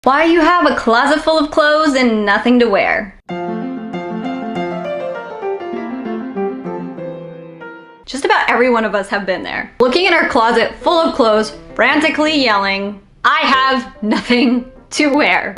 Why you have a closet full of clothes and nothing to wear. Just about every one of us have been there. Looking at our closet full of clothes, frantically yelling, I have nothing to wear.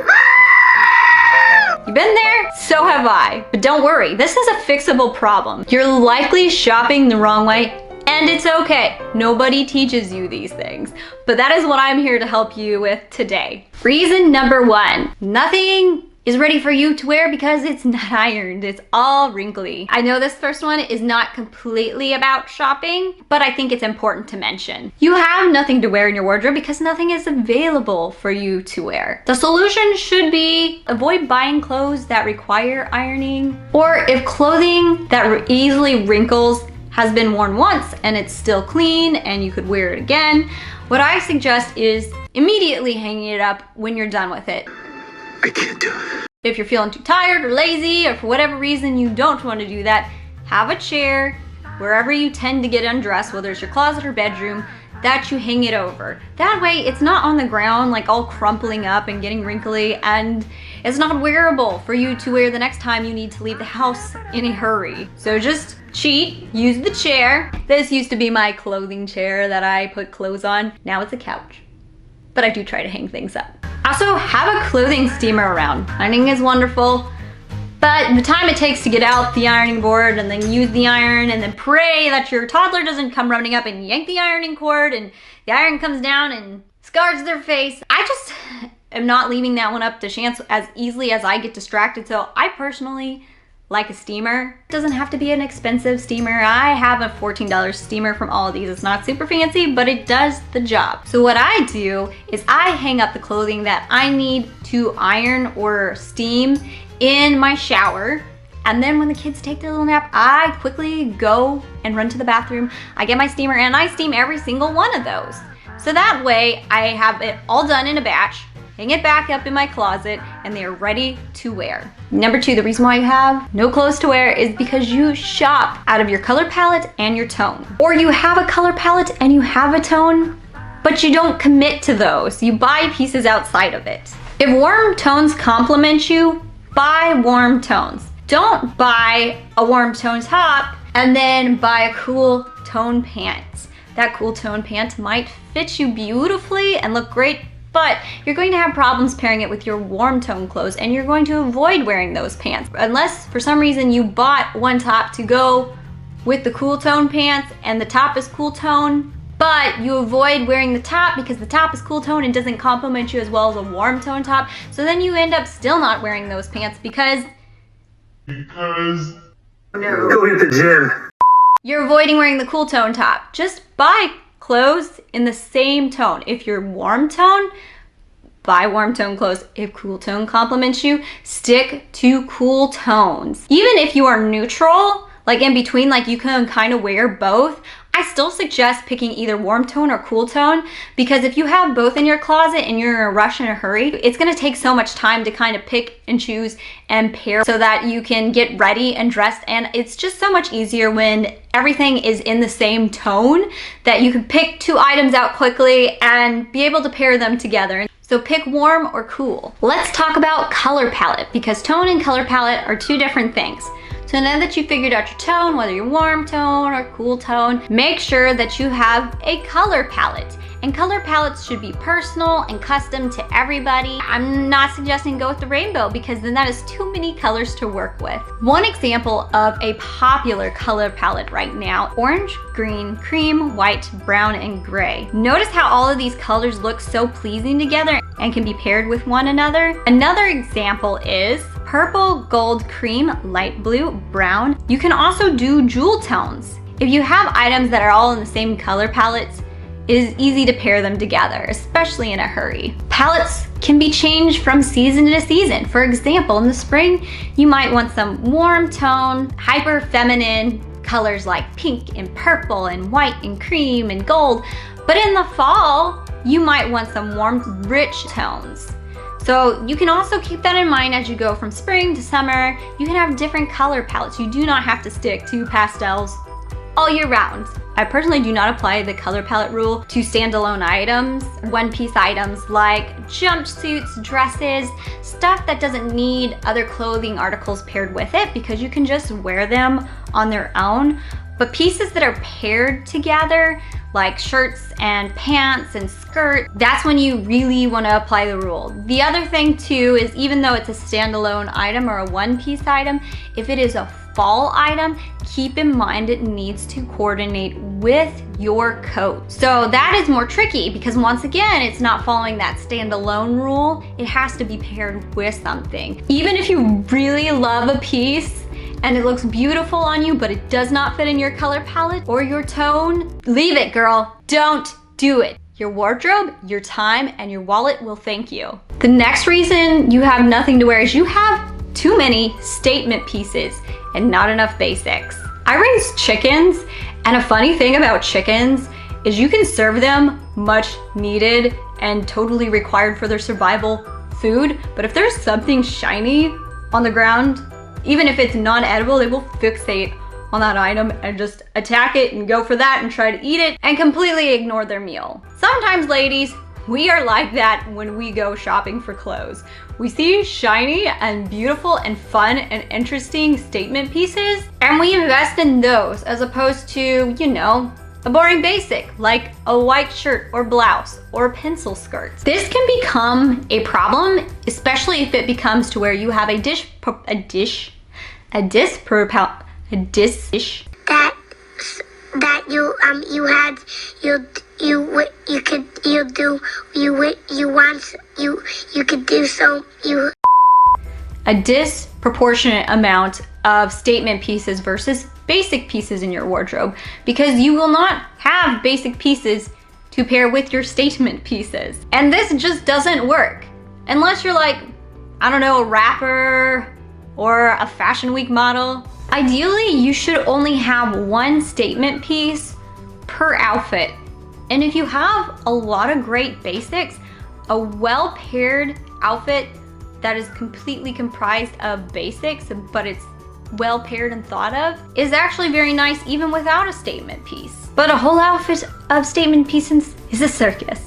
You been there? So have I. But don't worry, this is a fixable problem. You're likely shopping the wrong way, and it's okay. Nobody teaches you these things. But that is what I'm here to help you with today. Reason number 1, nothing is ready for you to wear because it's not ironed. It's all wrinkly. I know this first one is not completely about shopping, but I think it's important to mention. You have nothing to wear in your wardrobe because nothing is available for you to wear. The solution should be avoid buying clothes that require ironing, or if clothing that easily wrinkles has been worn once and it's still clean and you could wear it again, what I suggest is immediately hanging it up when you're done with it. I can't do it. If you're feeling too tired or lazy, or for whatever reason you don't want to do that, have a chair wherever you tend to get undressed, whether it's your closet or bedroom, that you hang it over. That way it's not on the ground like all crumpling up and getting wrinkly, and it's not wearable for you to wear the next time you need to leave the house in a hurry. So just cheat, use the chair. This used to be my clothing chair that I put clothes on. Now it's a couch. But I do try to hang things up. Also, have a clothing steamer around. Ironing is wonderful, but the time it takes to get out the ironing board and then use the iron and then pray that your toddler doesn't come running up and yank the ironing cord and the iron comes down and scars their face. I just am not leaving that one up to chance as easily as I get distracted. So I personally like a steamer. It doesn't have to be an expensive steamer. I have a $14 steamer from Aldi's. It's not super fancy, but it does the job. So what I do is I hang up the clothing that I need to iron or steam in my shower. And then when the kids take their little nap, I quickly go and run to the bathroom. I get my steamer and I steam every single one of those. So that way I have it all done in a batch, hang it back up in my closet, and they are ready to wear. Number 2, the reason why you have no clothes to wear is because you shop out of your color palette and your tone. Or you have a color palette and you have a tone, but you don't commit to those. You buy pieces outside of it. If warm tones complement you, buy warm tones. Don't buy a warm tone top and then buy a cool tone pant. That cool tone pant might fit you beautifully and look great, but you're going to have problems pairing it with your warm tone clothes, and you're going to avoid wearing those pants. Unless for some reason you bought one top to go with the cool tone pants and the top is cool tone, but you avoid wearing the top because the top is cool tone and doesn't complement you as well as a warm tone top. So then you end up still not wearing those pants because Go hit the gym. You're avoiding wearing the cool tone top. Just buy clothes in the same tone. If you're warm tone, buy warm tone clothes. If cool tone complements you, stick to cool tones. Even if you are neutral, like in between, like you can kind of wear both, I still suggest picking either warm tone or cool tone, because if you have both in your closet and you're in a rush and a hurry, it's gonna take so much time to kind of pick and choose and pair so that you can get ready and dressed. And it's just so much easier when everything is in the same tone that you can pick 2 items out quickly and be able to pair them together. So pick warm or cool. Let's talk about color palette, because tone and color palette are 2 different things. So now that you figured out your tone, whether you're warm tone or cool tone, make sure that you have a color palette. And color palettes should be personal and custom to everybody. I'm not suggesting go with the rainbow because then that is too many colors to work with. One example of a popular color palette right now: orange, green, cream, white, brown, and gray. Notice how all of these colors look so pleasing together and can be paired with one another. Another example is purple, gold, cream, light blue, brown. You can also do jewel tones. If you have items that are all in the same color palettes, it is easy to pair them together, especially in a hurry. Palettes can be changed from season to season. For example, in the spring, you might want some warm tone, hyper feminine colors like pink and purple and white and cream and gold. But in the fall, you might want some warm, rich tones. So you can also keep that in mind as you go from spring to summer. You can have different color palettes. You do not have to stick to pastels all year round. I personally do not apply the color palette rule to standalone items, one-piece items like jumpsuits, dresses, stuff that doesn't need other clothing articles paired with it because you can just wear them on their own. But pieces that are paired together, like shirts and pants and skirt, that's when you really want to apply the rule. The other thing too is even though it's a standalone item or a one-piece item, if it is a fall item, keep in mind it needs to coordinate with your coat. So that is more tricky because once again, it's not following that standalone rule. It has to be paired with something. Even if you really love a piece and it looks beautiful on you, but it does not fit in your color palette or your tone, leave it, girl. Don't do it. Your wardrobe, your time, and your wallet will thank you. The next reason you have nothing to wear is you have too many statement pieces and not enough basics. I raise chickens, and a funny thing about chickens is you can serve them much needed and totally required for their survival food, but if there's something shiny on the ground, even if it's non-edible, they will fixate on that item and just attack it and go for that and try to eat it and completely ignore their meal. Sometimes, ladies, we are like that when we go shopping for clothes. We see shiny and beautiful and fun and interesting statement pieces, and we invest in those as opposed to, you know, a boring basic like a white shirt or blouse or pencil skirts. This can become a problem, especially if it becomes to where you have a dish that you could do so you a disproportionate amount of statement pieces versus basic pieces in your wardrobe, because you will not have basic pieces to pair with your statement pieces. And this just doesn't work unless you're like, I don't know, a rapper or a fashion week model. Ideally, you should only have one statement piece per outfit. And if you have a lot of great basics, a well-paired outfit that is completely comprised of basics, but it's well paired and thought of, is actually very nice even without a statement piece. But a whole outfit of statement pieces is a circus,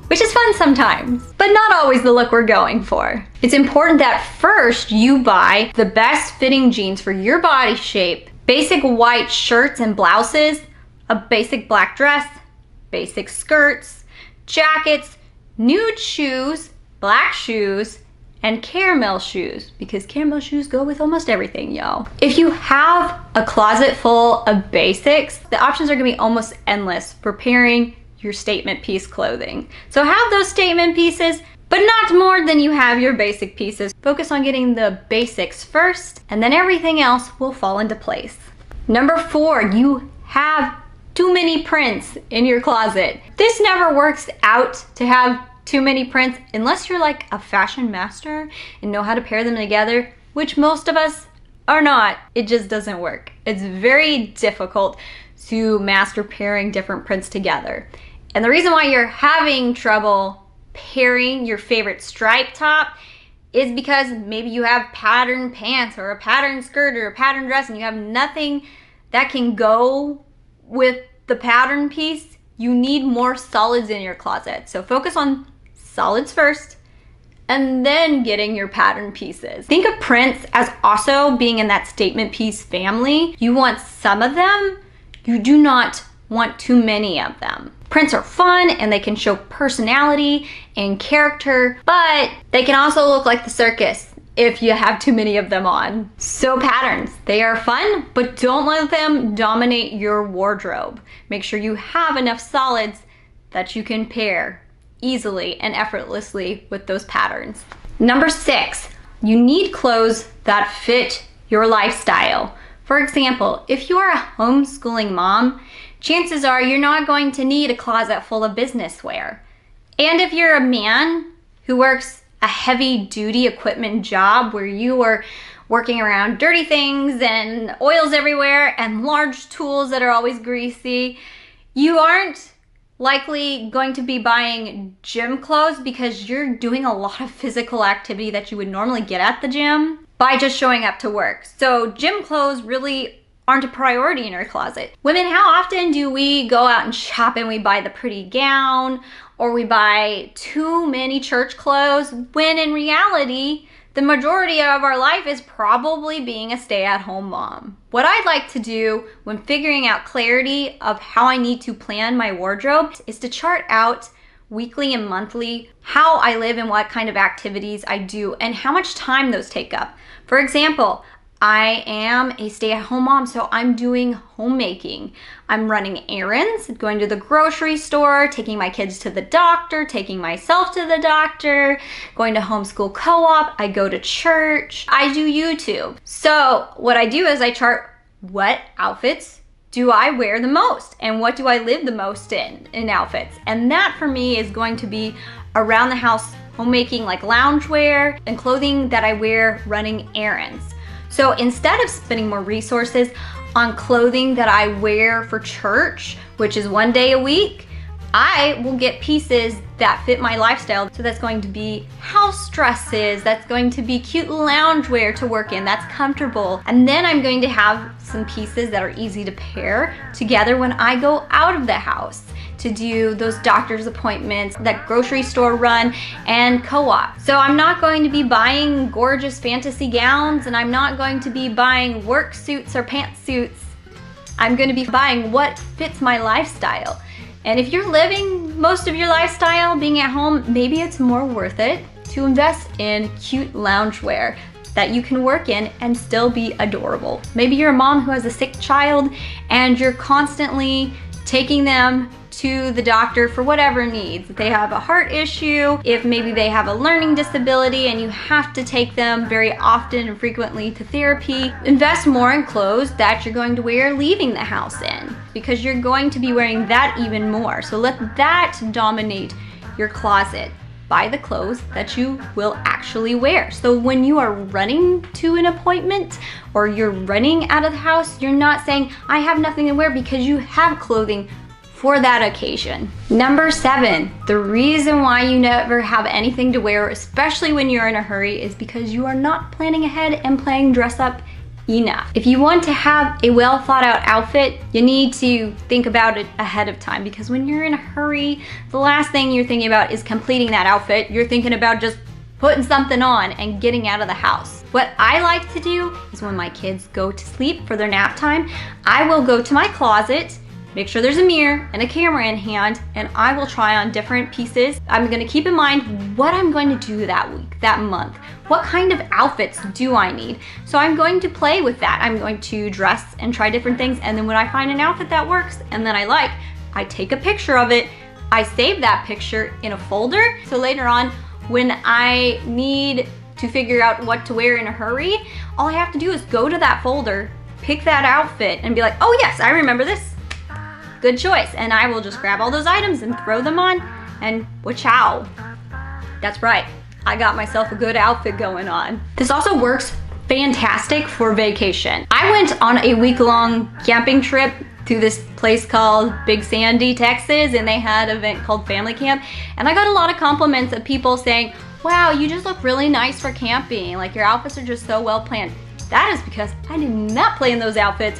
which is fun sometimes, but not always the look we're going for. It's important that first you buy the best fitting jeans for your body shape, basic white shirts and blouses, a basic black dress, basic skirts, jackets, nude shoes, black shoes, and caramel shoes, because caramel shoes go with almost everything, y'all. If you have a closet full of basics, the options are gonna be almost endless for pairing your statement piece clothing. So have those statement pieces, but not more than you have your basic pieces. Focus on getting the basics first, and then everything else will fall into place. Number 4, you have too many prints in your closet. This never works out to have too many prints unless you're like a fashion master and know how to pair them together, which most of us are not. It just doesn't work. It's very difficult to master pairing different prints together. And the reason why you're having trouble pairing your favorite stripe top is because maybe you have patterned pants or a patterned skirt or a patterned dress and you have nothing that can go with the pattern piece. You need more solids in your closet. So focus on solids first and then getting your pattern pieces. Think of prints as also being in that statement piece family. You want some of them, you do not want too many of them. Prints are fun and they can show personality and character, but they can also look like the circus if you have too many of them on. So patterns, they are fun, but don't let them dominate your wardrobe. Make sure you have enough solids that you can pair easily and effortlessly with those patterns. Number 6, you need clothes that fit your lifestyle. For example, if you are a homeschooling mom, chances are you're not going to need a closet full of business wear. And if you're a man who works a heavy duty equipment job where you are working around dirty things and oils everywhere and large tools that are always greasy, you aren't likely going to be buying gym clothes because you're doing a lot of physical activity that you would normally get at the gym by just showing up to work. So gym clothes really aren't a priority in your closet. Women, how often do we go out and shop and we buy the pretty gown or we buy too many church clothes when in reality, the majority of our life is probably being a stay-at-home mom. What I'd like to do when figuring out clarity of how I need to plan my wardrobe is to chart out weekly and monthly how I live and what kind of activities I do and how much time those take up. For example, I am a stay-at-home mom, so I'm doing homemaking. I'm running errands, going to the grocery store, taking my kids to the doctor, taking myself to the doctor, going to homeschool co-op, I go to church, I do YouTube. So what I do is I chart what outfits do I wear the most and what do I live the most in outfits. And that for me is going to be around the house homemaking, like loungewear and clothing that I wear running errands. So instead of spending more resources on clothing that I wear for church, which is one day a week, I will get pieces that fit my lifestyle. So that's going to be house dresses, that's going to be cute loungewear to work in, that's comfortable. And then I'm going to have some pieces that are easy to pair together when I go out of the house to do those doctor's appointments, that grocery store run, and co-op. So I'm not going to be buying gorgeous fantasy gowns, and I'm not going to be buying work suits or pantsuits. I'm going to be buying what fits my lifestyle. And if you're living most of your lifestyle being at home, maybe it's more worth it to invest in cute loungewear that you can work in and still be adorable. Maybe you're a mom who has a sick child and you're constantly taking them to the doctor for whatever needs. If they have a heart issue, if maybe they have a learning disability and you have to take them very often and frequently to therapy, invest more in clothes that you're going to wear leaving the house in, because you're going to be wearing that even more. So let that dominate your closet. Buy the clothes that you will actually wear. So when you are running to an appointment or you're running out of the house, you're not saying, I have nothing to wear, because you have clothing for that occasion. Number 7, the reason why you never have anything to wear, especially when you're in a hurry, is because you are not planning ahead and playing dress up enough. If you want to have a well thought out outfit, you need to think about it ahead of time, because when you're in a hurry, the last thing you're thinking about is completing that outfit. You're thinking about just putting something on and getting out of the house. What I like to do is when my kids go to sleep for their nap time, I will go to my closet, make sure there's a mirror and a camera in hand, and I will try on different pieces. I'm gonna keep in mind what I'm going to do that week, that month. What kind of outfits do I need? So I'm going to play with that. I'm going to dress and try different things, and then when I find an outfit that works and then I like, I take a picture of it, I save that picture in a folder, so later on when I need to figure out what to wear in a hurry, all I have to do is go to that folder, pick that outfit, and be like, oh yes, I remember this. Good choice. And I will just grab all those items and throw them on, and wachow. That's right, I got myself a good outfit going on. This also works fantastic for vacation. I went on a week-long camping trip to this place called Big Sandy, Texas, and they had an event called Family Camp, and I got a lot of compliments of people saying, wow, you just look really nice for camping. Like, your outfits are just so well planned. That is because I did not plan those outfits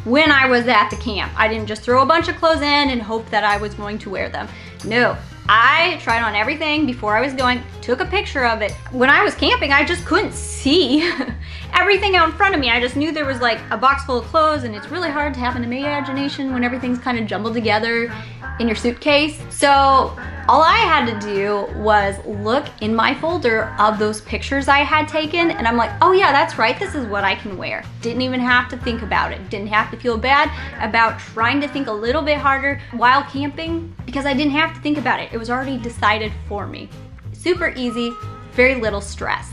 when I was at the camp. I didn't just throw a bunch of clothes in and hope that I was going to wear them. No, I tried on everything before I was going, took a picture of it. When I was camping, I just couldn't see everything out in front of me. I just knew there was like a box full of clothes, and it's really hard to have an imagination when everything's kind of jumbled together in your suitcase. So all I had to do was look in my folder of those pictures I had taken, and I'm like, oh yeah, that's right, this is what I can wear. Didn't even have to think about it. Didn't have to feel bad about trying to think a little bit harder while camping, because I didn't have to think about it. It was already decided for me. Super easy, very little stress.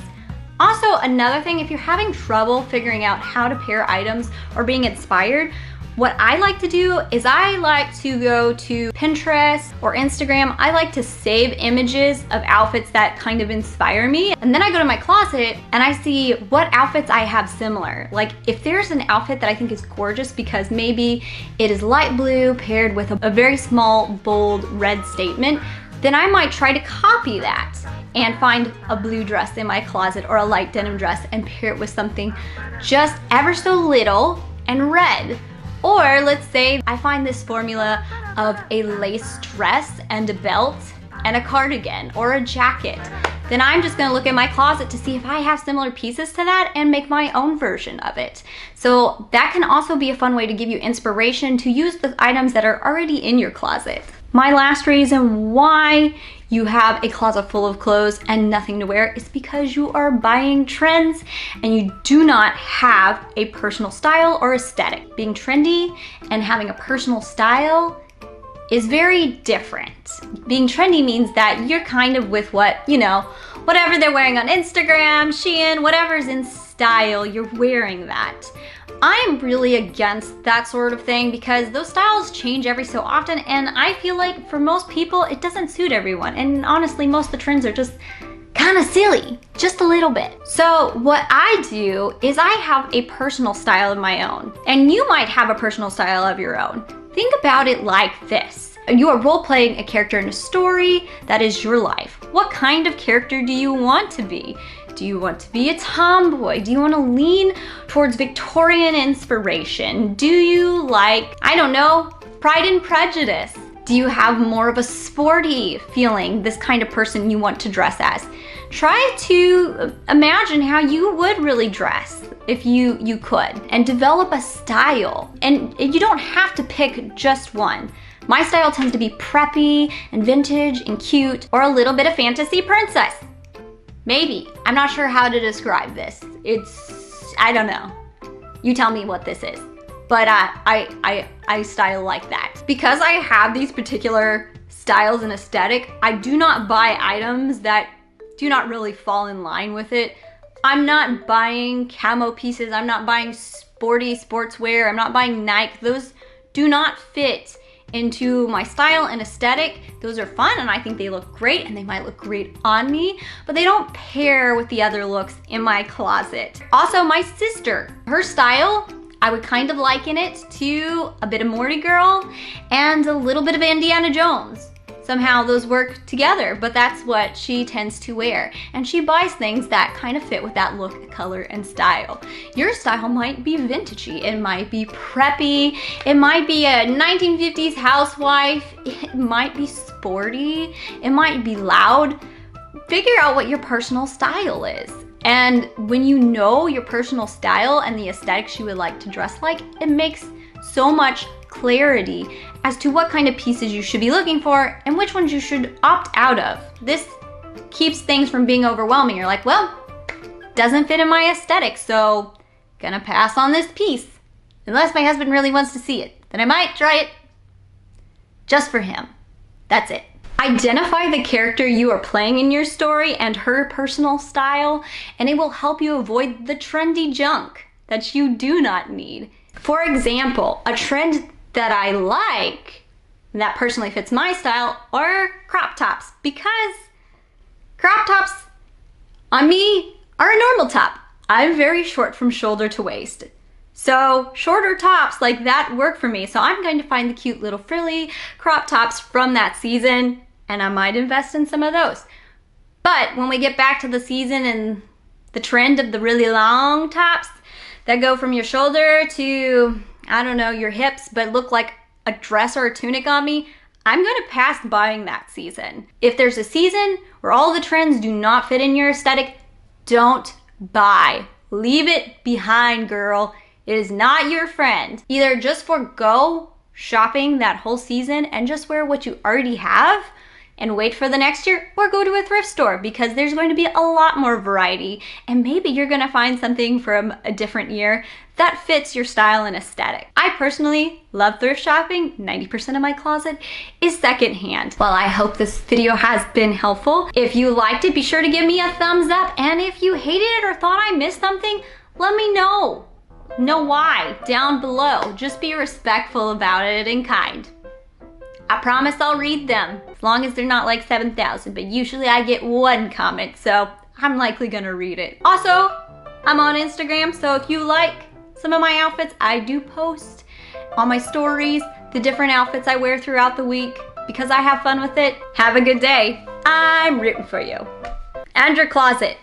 Also, another thing, if you're having trouble figuring out how to pair items or being inspired, what I like to do is I like to go to Pinterest or Instagram. I like to save images of outfits that kind of inspire me. And then I go to my closet and I see what outfits I have similar. Like, if there's an outfit that I think is gorgeous because maybe it is light blue paired with a very small, bold red statement, then I might try to copy that and find a blue dress in my closet or a light denim dress and pair it with something just ever so little and red. Or let's say I find this formula of a lace dress and a belt and a cardigan or a jacket. Then I'm just gonna look at my closet to see if I have similar pieces to that and make my own version of it. So that can also be a fun way to give you inspiration to use the items that are already in your closet. My last reason why you have a closet full of clothes and nothing to wear is because you are buying trends and you do not have a personal style or aesthetic. Being trendy and having a personal style is very different. Being trendy means that you're kind of with what, whatever they're wearing on Instagram, Shein, whatever's in style, you're wearing that. I'm really against that sort of thing because those styles change every so often, and I feel like for most people, it doesn't suit everyone. And honestly, most of the trends are just kind of silly, just a little bit. So what I do is I have a personal style of my own, and you might have a personal style of your own. Think about it like this. You are role-playing a character in a story that is your life. What kind of character do you want to be? Do you want to be a tomboy? Do you want to lean towards Victorian inspiration? Do you like, I don't know, Pride and Prejudice? Do you have more of a sporty feeling, this kind of person you want to dress as? Try to imagine how you would really dress if you could, and develop a style. And you don't have to pick just one. My style tends to be preppy and vintage and cute, or a little bit of fantasy princess. Maybe. I'm not sure how to describe this. I don't know. You tell me what this is. But I style like that. Because I have these particular styles and aesthetic, I do not buy items that do not really fall in line with it. I'm not buying camo pieces. I'm not buying sporty sportswear. I'm not buying Nike. Those do not fit into my style and aesthetic. Those are fun and I think they look great and they might look great on me, but they don't pair with the other looks in my closet. Also, my sister, her style, I would kind of liken it to a bit of Morty Girl and a little bit of Indiana Jones. Somehow those work together, but that's what she tends to wear. And she buys things that kind of fit with that look, color, and style. Your style might be vintagey, it might be preppy, it might be a 1950s housewife, it might be sporty, it might be loud. Figure out what your personal style is. And when you know your personal style and the aesthetics you would like to dress like, it makes so much clarity as to what kind of pieces you should be looking for and which ones you should opt out of. This keeps things from being overwhelming. You're like, well, doesn't fit in my aesthetic, so gonna pass on this piece. Unless my husband really wants to see it, then I might try it just for him. That's it. Identify the character you are playing in your story and her personal style, and it will help you avoid the trendy junk that you do not need. For example, a trend that I like, that personally fits my style, are crop tops, because crop tops on me are a normal top. I'm very short from shoulder to waist. So shorter tops like that work for me. So I'm going to find the cute little frilly crop tops from that season, and I might invest in some of those. But when we get back to the season and the trend of the really long tops that go from your shoulder to, I don't know, your hips, but look like a dress or a tunic on me, I'm gonna pass buying that season. If there's a season where all the trends do not fit in your aesthetic, don't buy. Leave it behind, girl. It is not your friend. Either just forgo shopping that whole season and just wear what you already have and wait for the next year, or go to a thrift store because there's going to be a lot more variety, and maybe you're gonna find something from a different year that fits your style and aesthetic. I personally love thrift shopping. 90% of my closet is secondhand. Well, I hope this video has been helpful. If you liked it, be sure to give me a thumbs up, and if you hated it or thought I missed something, let me know. Know why down below. Just be respectful about it and kind. I promise I'll read them, as long as they're not like 7,000, but usually I get one comment, so I'm likely gonna read it. Also, I'm on Instagram, so if you like some of my outfits, I do post on my stories the different outfits I wear throughout the week because I have fun with it. Have a good day. I'm rooting for you. And your closet.